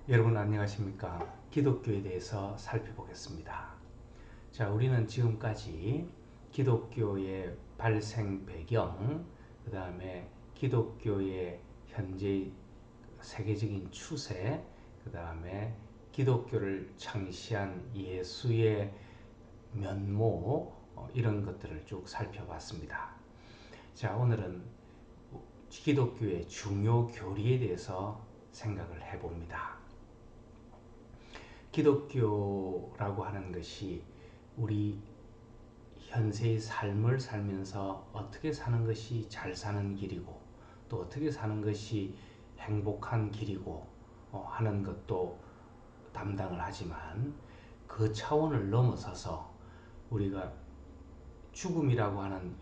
여러분 안녕하십니까? 기독교에 대해서 살펴보겠습니다. 자, 우리는 지금까지 기독교의 발생 배경, 그 다음에 기독교의 현재 세계적인 추세, 그 다음에 기독교를 창시한 예수의 면모, 이런 것들을 쭉 살펴봤습니다. 자, 오늘은 기독교의 중요 교리에 대해서 생각을 해봅니다. 기독교라고 하는 것이 우리 현세의 삶을 살면서 어떻게 사는 것이 잘 사는 길이고 또 어떻게 사는 것이 행복한 길이고 하는 것도 담당을 하지만 그 차원을 넘어서서 우리가 죽음이라고 하는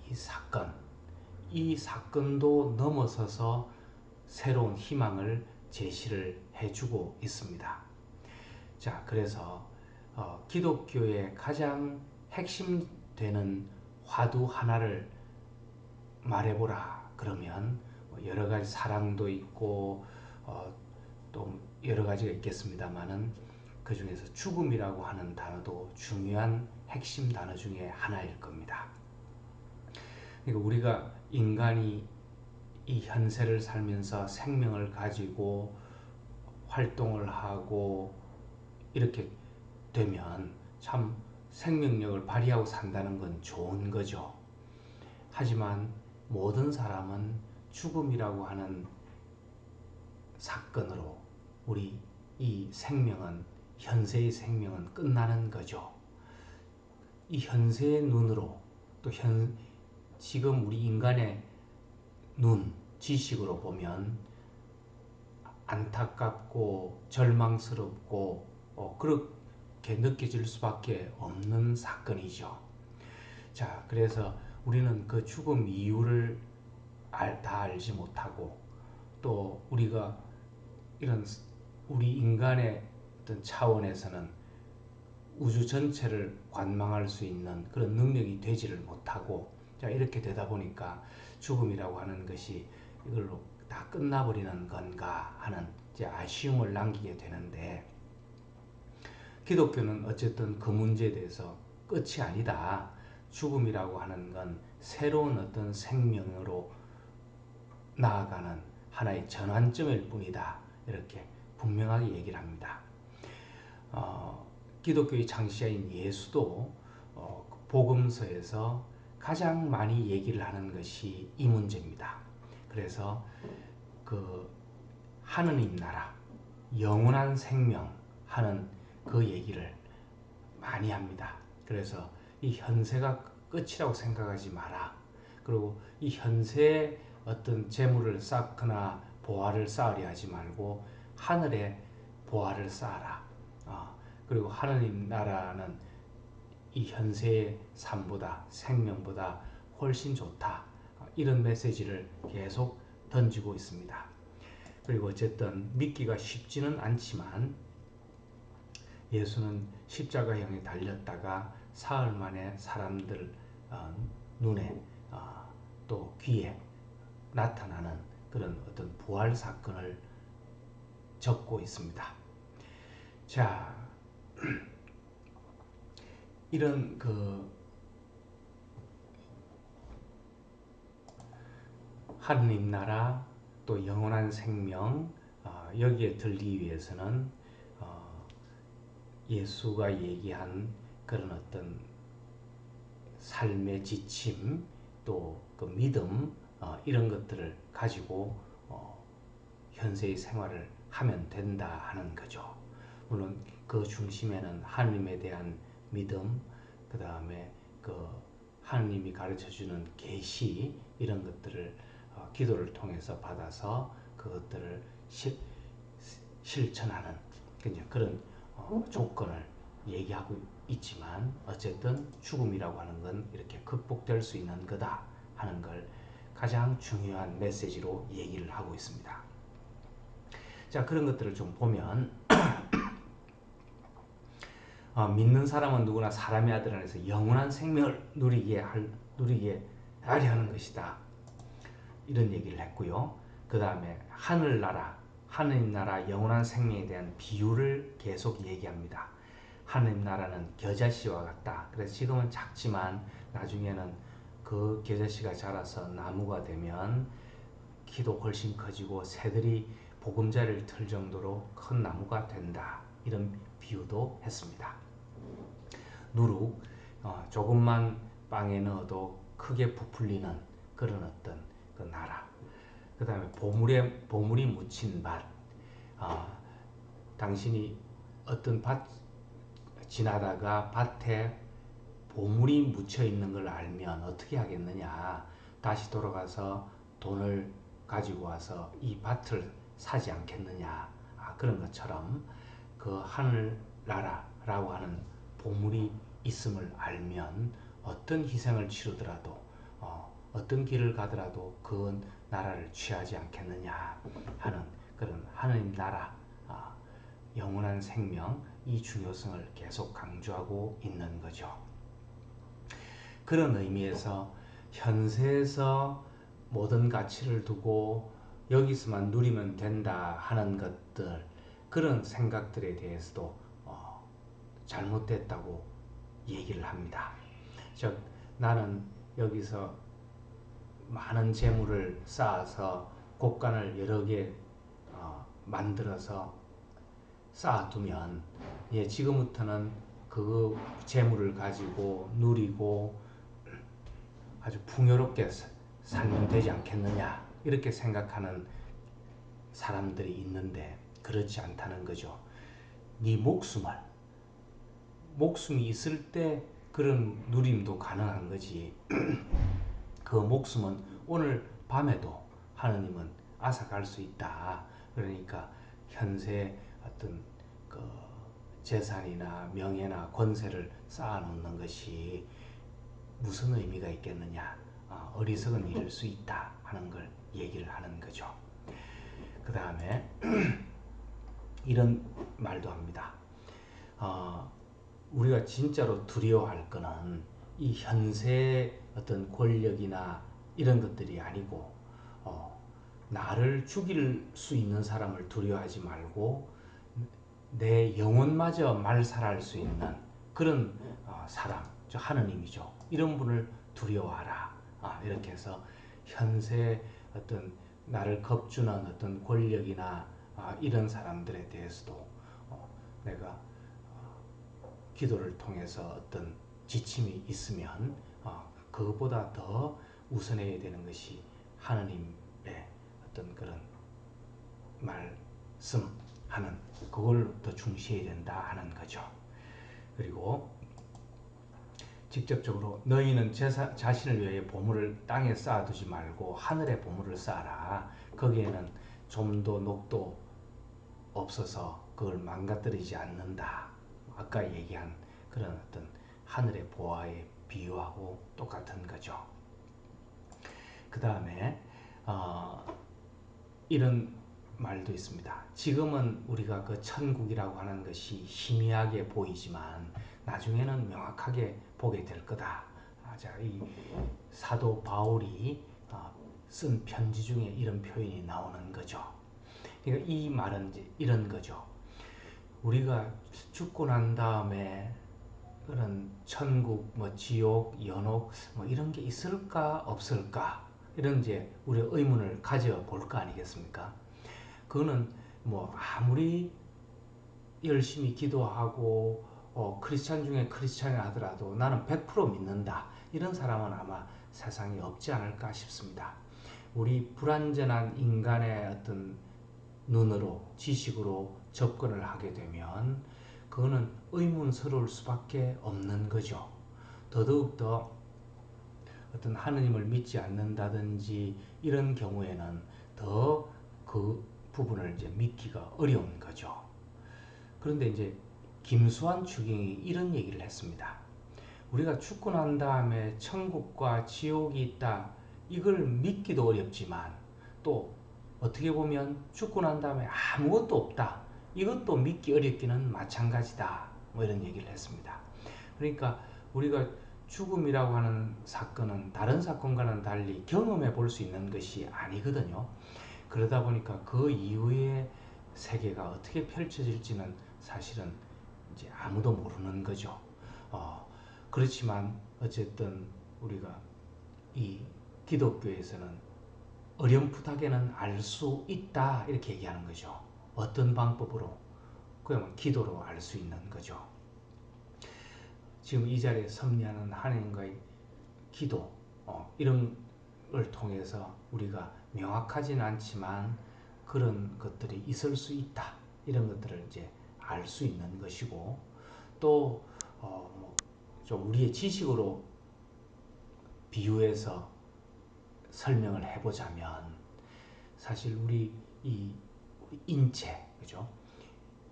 이 사건도 넘어서서 새로운 희망을 제시를 해주고 있습니다. 자, 그래서 기독교의 가장 핵심되는 화두 하나를 말해보라 그러면 여러 가지 사랑도 있고 또 여러 가지가 있겠습니다만은 그 중에서 죽음이라고 하는 단어도 중요한 핵심 단어 중에 하나일 겁니다. 그러니까 우리가 인간이 이 현세를 살면서 생명을 가지고 활동을 하고 이렇게 되면 참 생명력을 발휘하고 산다는 건 좋은 거죠. 하지만 모든 사람은 죽음이라고 하는 사건으로 우리 이 생명은 현세의 생명은 끝나는 거죠. 이 현세의 눈으로 또 지금 우리 인간의 지식으로 보면 안타깝고 절망스럽고 그렇게 느껴질 수밖에 없는 사건이죠. 자, 그래서 우리는 그 죽음 이유를 다 알지 못하고 또 우리가 이런 우리 인간의 어떤 차원에서는 우주 전체를 관망할 수 있는 그런 능력이 되지를 못하고 자, 이렇게 되다 보니까 죽음이라고 하는 것이 이걸로 다 끝나버리는 건가 하는 이제 아쉬움을 남기게 되는데 기독교는 어쨌든 그 문제에 대해서 끝이 아니다. 죽음이라고 하는 건 새로운 어떤 생명으로 나아가는 하나의 전환점일 뿐이다. 이렇게 분명하게 얘기를 합니다. 기독교의 창시자인 예수도 복음서에서 가장 많이 얘기를 하는 것이 이 문제입니다. 그래서 그 하느님 나라, 영원한 생명 하는 그 얘기를 많이 합니다. 그래서 이 현세가 끝이라고 생각하지 마라. 그리고 이 현세에 어떤 재물을 쌓거나 보화를 쌓으려 하지 말고 하늘에 보화를 쌓아라. 그리고 하느님 나라는 이 현세의 삶보다 생명보다 훨씬 좋다. 이런 메시지를 계속 던지고 있습니다. 그리고 어쨌든 믿기가 쉽지는 않지만 예수는 십자가형에 달렸다가 사흘 만에 사람들 눈에 또 귀에 나타나는 그런 어떤 부활 사건을 적고 있습니다. 자, 이런 하느님 나라 또 영원한 생명 여기에 들기 위해서는 예수가 얘기한 그런 어떤 삶의 지침 또 그 믿음 이런 것들을 가지고 현세의 생활을 하면 된다 하는 거죠. 물론 그 중심에는 하느님에 대한 믿음, 그 다음에 그 하느님이 가르쳐주는 계시 이런 것들을 기도를 통해서 받아서 그것들을 실천하는 그런 조건을 얘기하고 있지만 어쨌든 죽음이라고 하는 건 이렇게 극복될 수 있는 거다 하는 걸 가장 중요한 메시지로 얘기를 하고 있습니다. 자, 그런 것들을 좀 보면 믿는 사람은 누구나 사람의 아들 안에서 영원한 생명을 누리게 하려 하는 것이다. 이런 얘기를 했고요. 그 다음에 하늘나라, 하느님 나라 영원한 생명에 대한 비유를 계속 얘기합니다. 하느님 나라는 겨자씨와 같다. 그래서 지금은 작지만 나중에는 그 겨자씨가 자라서 나무가 되면 키도 훨씬 커지고 새들이 보금자리를 틀 정도로 큰 나무가 된다. 이런 비유도 했습니다. 누룩, 조금만 빵에 넣어도 크게 부풀리는 그런 어떤 그 나라. 그 다음에 보물이 묻힌 밭. 당신이 어떤 밭 지나다가 밭에 보물이 묻혀 있는 걸 알면 어떻게 하겠느냐? 다시 돌아가서 돈을 가지고 와서 이 밭을 사지 않겠느냐? 그런 것처럼 그 하늘나라라고 하는 보물이 있음을 알면 어떤 희생을 치르더라도 어떤 길을 가더라도 그 나라를 취하지 않겠느냐 하는 그런 하느님 나라, 영원한 생명, 이 중요성을 계속 강조하고 있는 거죠. 그런 의미에서 현세에서 모든 가치를 두고 여기서만 누리면 된다 하는 것들, 그런 생각들에 대해서도 잘못됐다고 얘기를 합니다. 즉 나는 여기서 많은 재물을 쌓아서 곡간을 여러 개 만들어서 쌓아두면 지금부터는 그 재물을 가지고 누리고 아주 풍요롭게 살면 되지 않겠느냐 이렇게 생각하는 사람들이 있는데 그렇지 않다는 거죠. 네 목숨이 있을 때 그런 누림도 가능한 거지. 그 목숨은 오늘 밤에도 하느님은 앗아갈 수 있다. 그러니까 현세 어떤 그 재산이나 명예나 권세를 쌓아놓는 것이 무슨 의미가 있겠느냐, 어리석은 일일 수 있다 하는 걸 얘기를 하는 거죠. 그 다음에 이런 말도 합니다. 우리가 진짜로 두려워할 거는 이 현세의 어떤 권력이나 이런 것들이 아니고 나를 죽일 수 있는 사람을 두려워하지 말고 내 영혼마저 말살할 수 있는 그런 사람, 저 하느님이죠. 이런 분을 두려워하라. 이렇게 해서 현세 어떤 나를 겁주는 어떤 권력이나 이런 사람들에 대해서도 내가 기도를 통해서 어떤 지침이 있으면 그것보다 더 우선해야 되는 것이 하느님의 어떤 그런 말씀하는 그걸 더 중시해야 된다 하는 거죠. 그리고 직접적으로 너희는 자신을 위해 보물을 땅에 쌓아두지 말고 하늘에 보물을 쌓아라. 거기에는 좀도 녹도 없어서 그걸 망가뜨리지 않는다. 아까 얘기한 그런 어떤 하늘의 보화에 비유하고 똑같은 거죠. 그 다음에 이런 말도 있습니다. 지금은 우리가 그 천국이라고 하는 것이 희미하게 보이지만 나중에는 명확하게 보게 될 거다. 자, 이 사도 바울이 쓴 편지 중에 이런 표현이 나오는 거죠. 그러니까 이 말은 이제 이런 거죠. 우리가 죽고 난 다음에 그런 천국, 지옥, 연옥 이런 게 있을까 없을까 이런 이제 우리 의문을 가져볼 거 아니겠습니까? 그거는 아무리 열심히 기도하고 크리스찬 중에 크리스찬이 하더라도 나는 100% 믿는다 이런 사람은 아마 세상에 없지 않을까 싶습니다. 우리 불완전한 인간의 어떤 눈으로 지식으로 접근을 하게 되면 그거는 의문스러울 수밖에 없는 거죠. 더더욱더 어떤 하느님을 믿지 않는다든지 이런 경우에는 더 그 부분을 이제 믿기가 어려운 거죠. 그런데 이제 김수환 추경이 이런 얘기를 했습니다. 우리가 죽고 난 다음에 천국과 지옥이 있다 이걸 믿기도 어렵지만 또 어떻게 보면 죽고 난 다음에 아무것도 없다 이것도 믿기 어렵기는 마찬가지다 이런 얘기를 했습니다. 그러니까 우리가 죽음이라고 하는 사건은 다른 사건과는 달리 경험해 볼 수 있는 것이 아니거든요. 그러다 보니까 그 이후에 세계가 어떻게 펼쳐질지는 사실은 이제 아무도 모르는 거죠. 어, 그렇지만 어쨌든 우리가 이 기독교에서는 어렴풋하게는 알 수 있다 이렇게 얘기하는 거죠. 어떤 방법으로? 그냥 기도로 알 수 있는 거죠. 지금 이 자리에 섭리하는 하나님과의 기도 이런 걸 통해서 우리가 명확하지는 않지만 그런 것들이 있을 수 있다 이런 것들을 이제 알 수 있는 것이고 또 좀 우리의 지식으로 비유해서 설명을 해보자면 사실 우리 이 인체 그죠?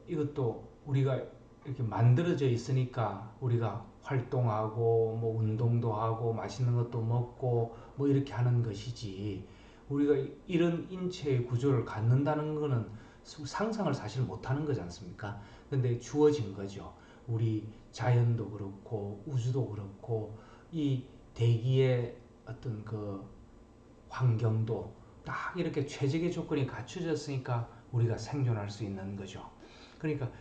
이것도 우리가 이렇게 만들어져 있으니까 우리가 활동하고 뭐 운동도 하고 맛있는 것도 먹고 뭐 이렇게 하는 것이지 우리가 이런 인체의 구조를 갖는다는 거는 상상을 사실 못하는 거지 않습니까? 근데 주어진 거죠. 우리 자연도 그렇고 우주도 그렇고 이 대기의 어떤 그 환경도 딱 이렇게 최적의 조건이 갖춰졌으니까 우리가 생존할 수 있는 거죠. 그러니까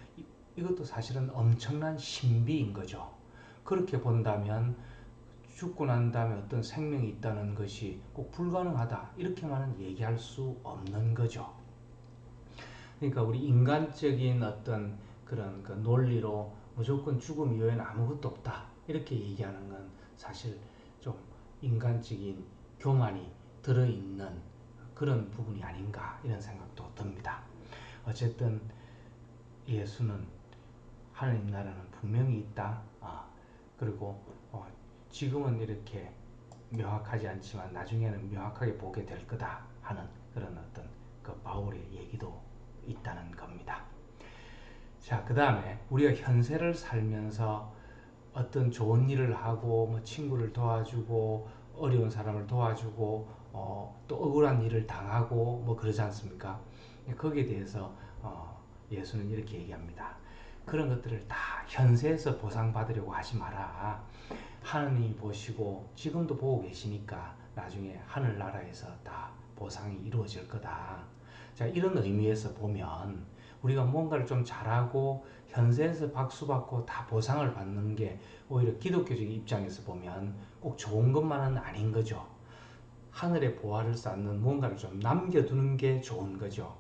이것도 사실은 엄청난 신비인 거죠. 그렇게 본다면 죽고 난 다음에 어떤 생명이 있다는 것이 꼭 불가능하다 이렇게만은 얘기할 수 없는 거죠. 그러니까 우리 인간적인 어떤 그런 그 논리로 무조건 죽음 이외에는 아무것도 없다 이렇게 얘기하는 건 사실 좀 인간적인 교만이 들어있는 그런 부분이 아닌가 이런 생각도 듭니다. 어쨌든 예수는 하나님 나라는 분명히 있다. 그리고 지금은 이렇게 명확하지 않지만 나중에는 명확하게 보게 될 거다 하는 그런 어떤 그 바울의 얘기도 있다는 겁니다. 자, 그 다음에 우리가 현세를 살면서 어떤 좋은 일을 하고 뭐 친구를 도와주고 어려운 사람을 도와주고 또 억울한 일을 당하고 뭐 그러지 않습니까? 거기에 대해서 예수는 이렇게 얘기합니다. 그런 것들을 다 현세에서 보상받으려고 하지 마라. 하느님이 보시고 지금도 보고 계시니까 나중에 하늘나라에서 다 보상이 이루어질 거다. 자, 이런 의미에서 보면 우리가 뭔가를 좀 잘하고 현세에서 박수받고 다 보상을 받는 게 오히려 기독교적인 입장에서 보면 꼭 좋은 것만은 아닌 거죠. 하늘의 보화를 쌓는 뭔가를 좀 남겨두는 게 좋은 거죠.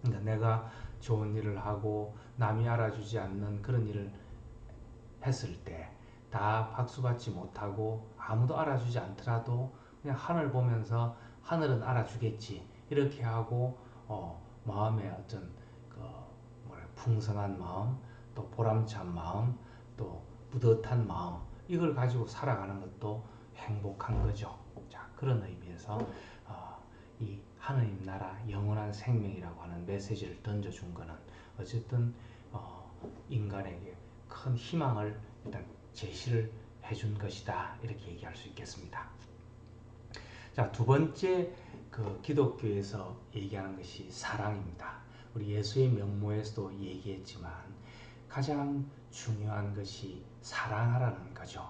그러니까 내가 좋은 일을 하고 남이 알아주지 않는 그런 일을 했을 때 다 박수받지 못하고 아무도 알아주지 않더라도 그냥 하늘 보면서 하늘은 알아주겠지 이렇게 하고 마음의 어떤 그 풍성한 마음 또 보람찬 마음 또 뿌듯한 마음 이걸 가지고 살아가는 것도 행복한 거죠. 자, 그런 의미에서 이 하느님 나라 영원한 생명이라고 하는 메시지를 던져준 거는 어쨌든 인간에게 큰 희망을 일단 제시를 해준 것이다 이렇게 얘기할 수 있겠습니다. 자, 두 번째 그 기독교에서 얘기하는 것이 사랑입니다. 우리 예수의 명모에서도 얘기했지만 가장 중요한 것이 사랑하라는 거죠.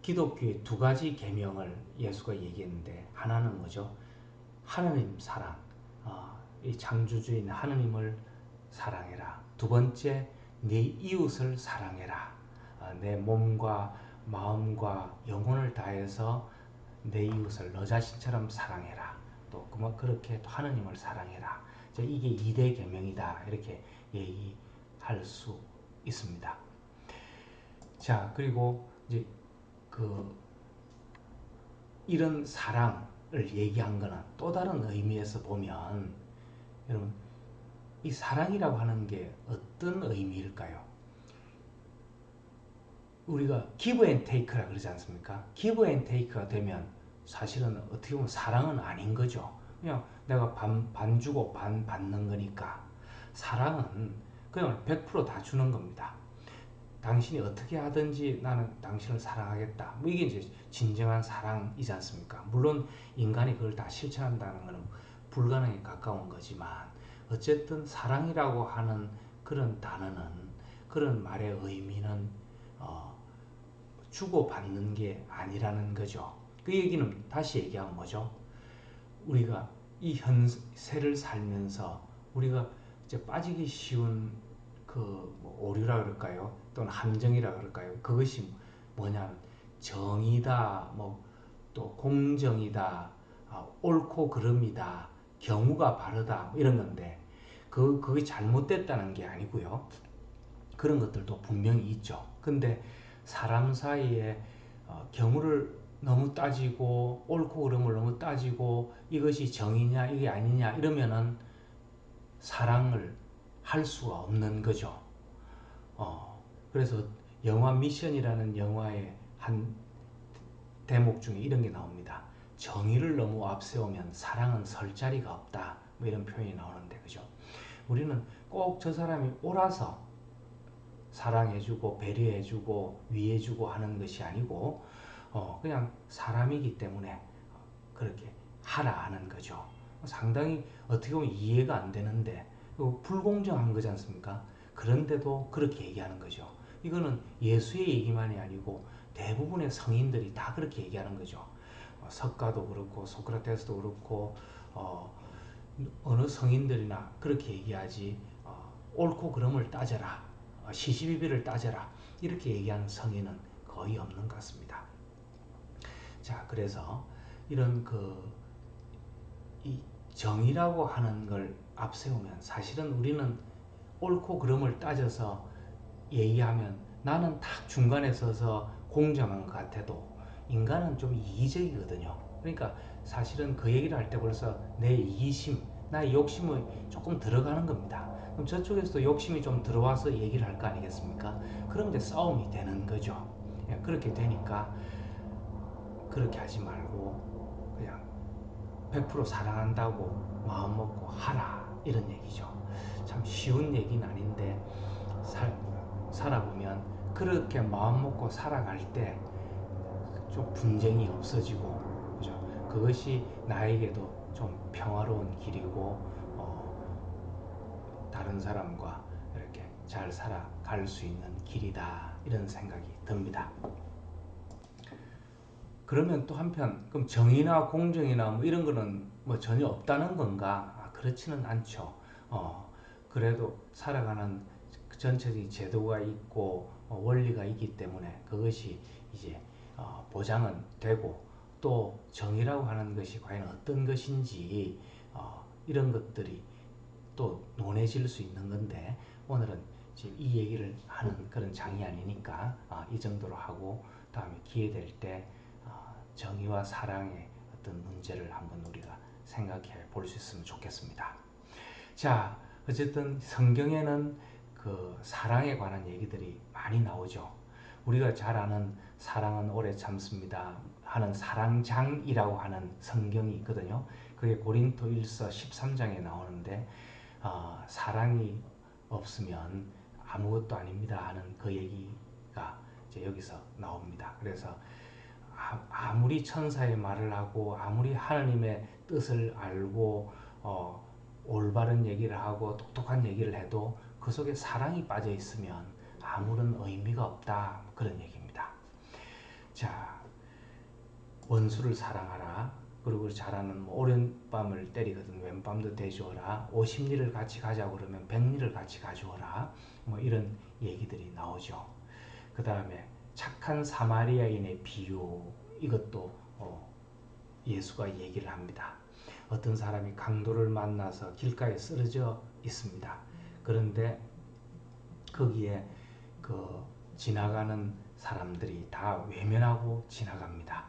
기독교의 두 가지 계명을 예수가 얘기했는데 하나는 뭐죠? 하느님 사랑, 이 창조주인 하느님을 사랑해라. 두 번째, 네 이웃을 사랑해라. 내 몸과 마음과 영혼을 다해서 내 이웃을 너 자신처럼 사랑해라. 또 그렇게 또 하느님을 사랑해라. 이게 2대 계명이다. 이렇게 얘기할 수 있습니다. 자, 그리고 이제 그 이런 사랑을 얘기한 거는 또 다른 의미에서 보면 여러분 이 사랑이라고 하는 게 어떤 의미일까요? 우리가 give and take라 그러지 않습니까? give and take가 되면 사실은 어떻게 보면 사랑은 아닌 거죠. 그냥 내가 반 주고 반 받는 거니까 사랑은 그냥 100%다 주는 겁니다. 당신이 어떻게 하든지 나는 당신을 사랑하겠다. 뭐 이게 이제 진정한 사랑이지 않습니까? 물론 인간이 그걸 다 실천한다는 것은 불가능에 가까운 거지만 어쨌든 사랑이라고 하는 그런 단어는 그런 말의 의미는 주고받는 게 아니라는 거죠. 그 얘기는 다시 얘기하면 뭐죠? 우리가 이 현세를 살면서 우리가 이제 빠지기 쉬운 그뭐 오류라 그럴까요? 또는 함정이라 그럴까요? 그것이 뭐냐? 정의다, 뭐 또 공정이다, 옳고 그름이다, 경우가 바르다 뭐 이런 건데 그게 잘못됐다는 게 아니고요. 그런 것들도 분명히 있죠. 근데 사람 사이에 경우를 너무 따지고 옳고 그름을 너무 따지고 이것이 정의냐 이게 아니냐 이러면은 사랑을 할 수가 없는 거죠. 그래서 영화 미션이라는 영화의 한 대목 중에 이런 게 나옵니다. 정의를 너무 앞세우면 사랑은 설 자리가 없다. 뭐 이런 표현이 나오는데 그죠? 우리는 꼭 저 사람이 옳아서 사랑해주고 배려해주고 위해주고 하는 것이 아니고 그냥 사람이기 때문에 그렇게 하라 하는 거죠. 상당히 어떻게 보면 이해가 안 되는데 불공정한 거지 않습니까? 그런데도 그렇게 얘기하는 거죠. 이거는 예수의 얘기만이 아니고 대부분의 성인들이 다 그렇게 얘기하는 거죠. 석가도 그렇고 소크라테스도 그렇고 어느 성인들이나 그렇게 얘기하지 옳고 그름을 따져라 시시비비를 따져라 이렇게 얘기하는 성인은 거의 없는 것 같습니다. 자, 그래서 이런 이 정의라고 하는 걸 앞세우면 사실은 우리는 옳고 그름을 따져서 얘기하면 나는 딱 중간에 서서 공정한 것 같아도 인간은 좀 이기적이거든요. 그러니까 사실은 그 얘기를 할 때 벌써 내 이기심, 나의 욕심이 조금 들어가는 겁니다. 그럼 저쪽에서도 욕심이 좀 들어와서 얘기를 할 거 아니겠습니까? 그럼 이제 싸움이 되는 거죠. 그렇게 되니까 그렇게 하지 말고 그냥 100% 사랑한다고 마음 먹고 하라 이런 얘기죠. 참 쉬운 얘기는 아닌데 살아보면 그렇게 마음 먹고 살아갈 때 좀 분쟁이 없어지고 그죠? 그것이 나에게도 좀 평화로운 길이고 다른 사람과 이렇게 잘 살아갈 수 있는 길이다 이런 생각이 듭니다. 그러면 또 한편 그럼 정의나 공정이나 뭐 이런 거는 뭐 전혀 없다는 건가? 그렇지는 않죠. 그래도 살아가는 전체적인 제도가 있고 원리가 있기 때문에 그것이 이제 보장은 되고 또 정의라고 하는 것이 과연 어떤 것인지 이런 것들이 또 논해질 수 있는 건데 오늘은 지금 이 얘기를 하는 그런 장이 아니니까 이 정도로 하고 다음에 기회 될 때 정의와 사랑의 어떤 문제를 한번 우리가 생각해 볼 수 있으면 좋겠습니다. 자, 어쨌든 성경에는 그 사랑에 관한 얘기들이 많이 나오죠. 우리가 잘 아는 사랑은 오래 참습니다 하는 사랑장이라고 하는 성경이 있거든요. 그게 고린도 1서 13장에 나오는데 사랑이 없으면 아무것도 아닙니다 하는 그 얘기가 이제 여기서 나옵니다. 그래서 아무리 천사의 말을 하고 아무리 하나님의 뜻을 알고 올바른 얘기를 하고 똑똑한 얘기를 해도 그 속에 사랑이 빠져 있으면 아무런 의미가 없다 그런 얘기입니다. 자, 원수를 사랑하라. 그리고 잘 아는 뭐 오른밤을 때리거든 왼밤도 대주어라. 50리를 같이 가자고 그러면 100리를 같이 가져오라. 뭐 이런 얘기들이 나오죠. 그 다음에 착한 사마리아인의 비유 이것도 예수가 얘기를 합니다. 어떤 사람이 강도를 만나서 길가에 쓰러져 있습니다. 그런데 거기에 그 지나가는 사람들이 다 외면하고 지나갑니다.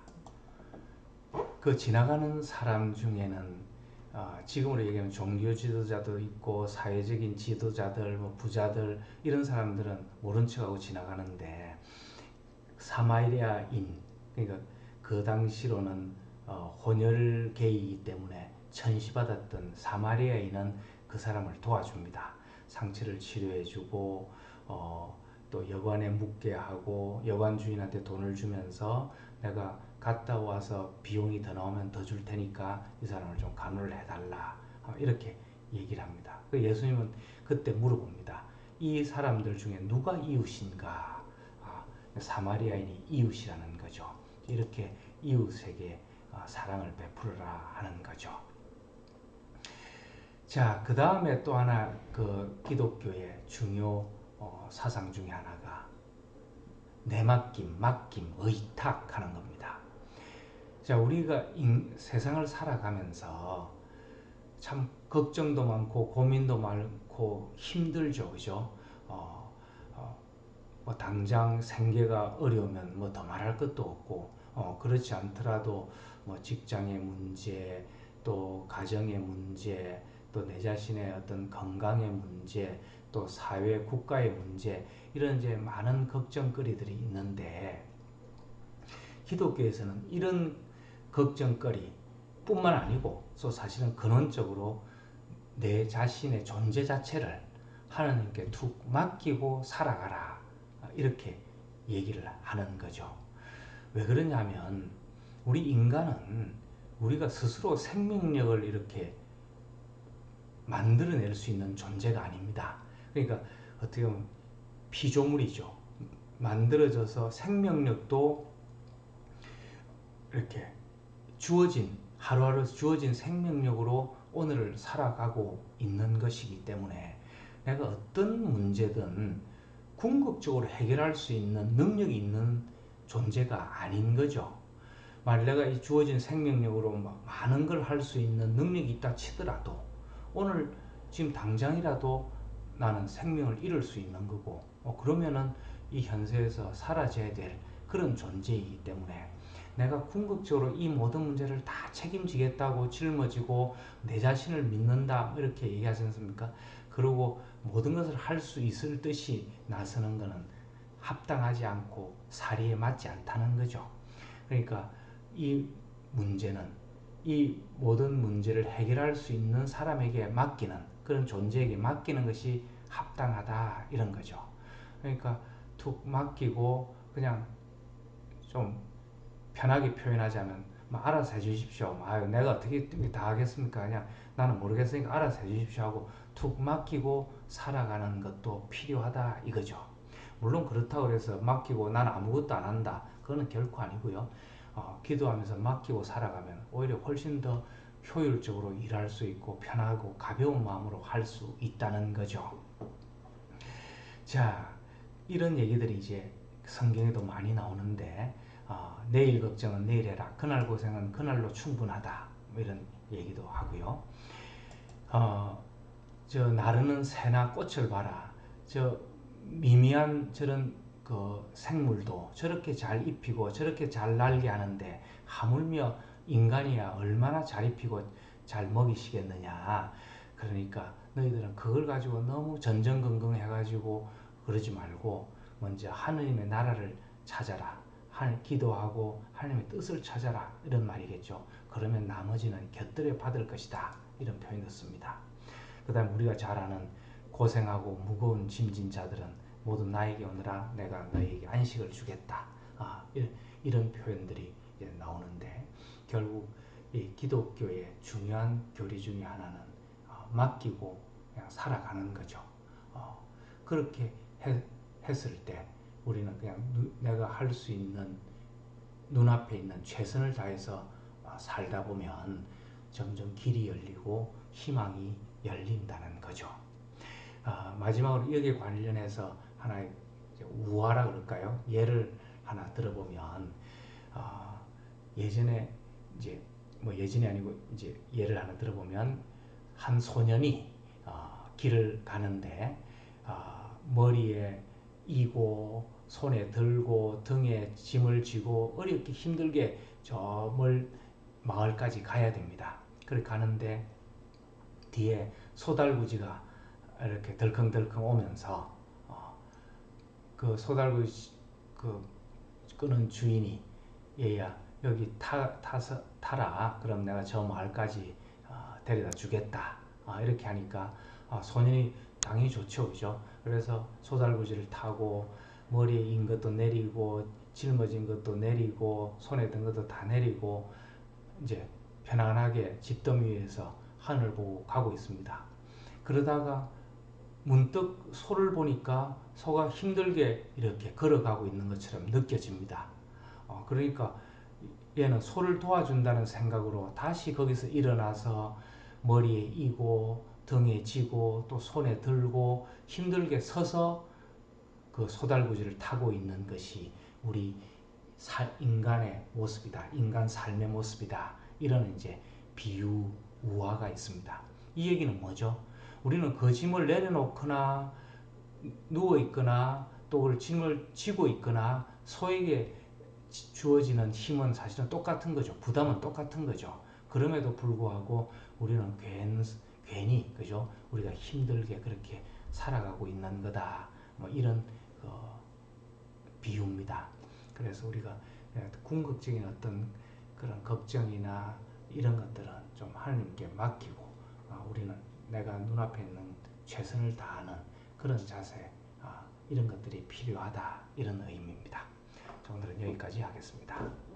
그 지나가는 사람 중에는 지금으로 얘기하면 종교 지도자도 있고 사회적인 지도자들, 뭐 부자들 이런 사람들은 모른 척하고 지나가는데 사마리아인 그러니까 그 당시로는 혼혈계이기 때문에 천시받았던 사마리아인은 그 사람을 도와줍니다. 상처를 치료해주고 또 여관에 묵게 하고 여관 주인한테 돈을 주면서 내가 갔다 와서 비용이 더 나오면 더 줄 테니까 이 사람을 좀 간호를 해달라 이렇게 얘기를 합니다. 예수님은 그때 물어봅니다. 이 사람들 중에 누가 이웃인가? 사마리아인이 이웃이라는 거죠. 이렇게 이웃에게 사랑을 베풀어라 하는 거죠. 자, 그 다음에 또 하나 그 기독교의 중요 사상 중에 하나가 내맡김, 맡김, 의탁하는 겁니다. 자, 우리가 세상을 살아가면서 참 걱정도 많고 고민도 많고 힘들죠, 그죠? 어, 뭐 당장 생계가 어려우면 뭐 더 말할 것도 없고, 그렇지 않더라도 뭐 직장의 문제, 또 가정의 문제, 또 내 자신의 어떤 건강의 문제, 또 사회, 국가의 문제, 이런 이제 많은 걱정거리들이 있는데, 기독교에서는 이런 걱정거리 뿐만 아니고, 또 사실은 근원적으로 내 자신의 존재 자체를 하나님께 툭 맡기고 살아가라. 이렇게 얘기를 하는 거죠. 왜 그러냐면, 우리 인간은 우리가 스스로 생명력을 이렇게 만들어낼 수 있는 존재가 아닙니다. 그러니까 어떻게 보면 피조물이죠. 만들어져서 생명력도 이렇게 주어진, 하루하루 주어진 생명력으로 오늘을 살아가고 있는 것이기 때문에 내가 어떤 문제든 궁극적으로 해결할 수 있는 능력이 있는 존재가 아닌 거죠. 만약 내가 이 주어진 생명력으로 많은 걸 할 수 있는 능력이 있다 치더라도 오늘 지금 당장이라도 나는 생명을 잃을 수 있는 거고, 그러면은 이 현세에서 사라져야 될 그런 존재이기 때문에 내가 궁극적으로 이 모든 문제를 다 책임지겠다고 짊어지고 내 자신을 믿는다 이렇게 얘기하지 않습니까? 그리고 모든 것을 할 수 있을 듯이 나서는 것은 합당하지 않고 사리에 맞지 않다는 거죠. 그러니까 이 문제는, 이 모든 문제를 해결할 수 있는 사람에게 맡기는, 그런 존재에게 맡기는 것이 합당하다 이런 거죠. 그러니까 툭 맡기고 그냥 좀 편하게 표현하자면 알아서 해주십시오. 내가 어떻게 다 하겠습니까? 그냥 나는 모르겠으니까 알아서 해주십시오 하고 툭 맡기고 살아가는 것도 필요하다 이거죠. 물론 그렇다고 해서 맡기고 난 아무것도 안 한다. 그거는 결코 아니고요. 기도하면서 맡기고 살아가면 오히려 훨씬 더 효율적으로 일할 수 있고 편하고 가벼운 마음으로 할 수 있다는 거죠. 자, 이런 얘기들이 이제 성경에도 많이 나오는데, 내일 걱정은 내일 해라. 그날 고생은 그날로 충분하다. 뭐 이런 얘기도 하고요. 저 나르는 새나 꽃을 봐라. 저 미미한 저런 그 생물도 저렇게 잘 입히고 저렇게 잘 날게 하는데 하물며 인간이야 얼마나 잘 입히고 잘 먹이시겠느냐. 그러니까 너희들은 그걸 가지고 너무 전전긍긍해가지고 그러지 말고 먼저 하느님의 나라를 찾아라. 기도하고 하나님의 뜻을 찾아라. 이런 말이겠죠. 그러면 나머지는 곁들여 받을 것이다. 이런 표현을 씁니다. 그 다음 우리가 잘 아는 고생하고 무거운 짐진 자들은 모두 나에게 오너라. 내가 너희에게 안식을 주겠다. 이런 표현들이 나오는데, 결국 이 기독교의 중요한 교리 중에 하나는 맡기고 그냥 살아가는 거죠. 그렇게 했을 때 우리는 그냥 내가 할 수 있는 눈앞에 있는 최선을 다해서 살다 보면 점점 길이 열리고 희망이 열린다는 거죠. 마지막으로 여기에 관련해서 하나의 우화라 그럴까요? 예를 하나 들어보면, 예전에 이제 뭐 예전이 아니고 이제 예를 하나 들어보면, 한 소년이 길을 가는데 머리에 이고 손에 들고 등에 짐을 지고 어렵게 힘들게 저 멀 마을까지 가야 됩니다. 그렇게 가는데 뒤에 소달구지가 이렇게 덜컹덜컹 오면서 그 소달구지 그 끄는 주인이 얘야 여기 타라. 그럼 내가 저 마을까지 데려다 주겠다. 이렇게 하니까 소년이 당연히 좋죠, 그죠? 그래서 소달구지를 타고 머리에 인 것도 내리고 짊어진 것도 내리고 손에 든 것도 다 내리고 이제 편안하게 집더미 위에서 하늘 보고 가고 있습니다. 그러다가 문득 소를 보니까 소가 힘들게 이렇게 걸어가고 있는 것처럼 느껴집니다. 그러니까 얘는 소를 도와준다는 생각으로 다시 거기서 일어나서 머리에 이고 등에 지고 또 손에 들고 힘들게 서서 그 소달구지를 타고 있는 것이 우리 인간의 모습이다. 인간 삶의 모습이다. 이런 이제 비유, 우화가 있습니다. 이 얘기는 뭐죠? 우리는 그 짐을 내려놓거나 누워 있거나 또 그 짐을 지고 있거나 소에게 주어지는 힘은 사실은 똑같은 거죠. 부담은 똑같은 거죠. 그럼에도 불구하고 우리는 괜히 그죠? 우리가 힘들게 그렇게 살아가고 있는 거다. 뭐 이런 비유입니다. 그래서 우리가 궁극적인 어떤 그런 걱정이나 이런 것들은 좀 하나님께 맡기고 우리는 내가 눈앞에 있는 최선을 다하는 그런 자세 이런 것들이 필요하다 이런 의미입니다. 오늘은 여기까지 하겠습니다.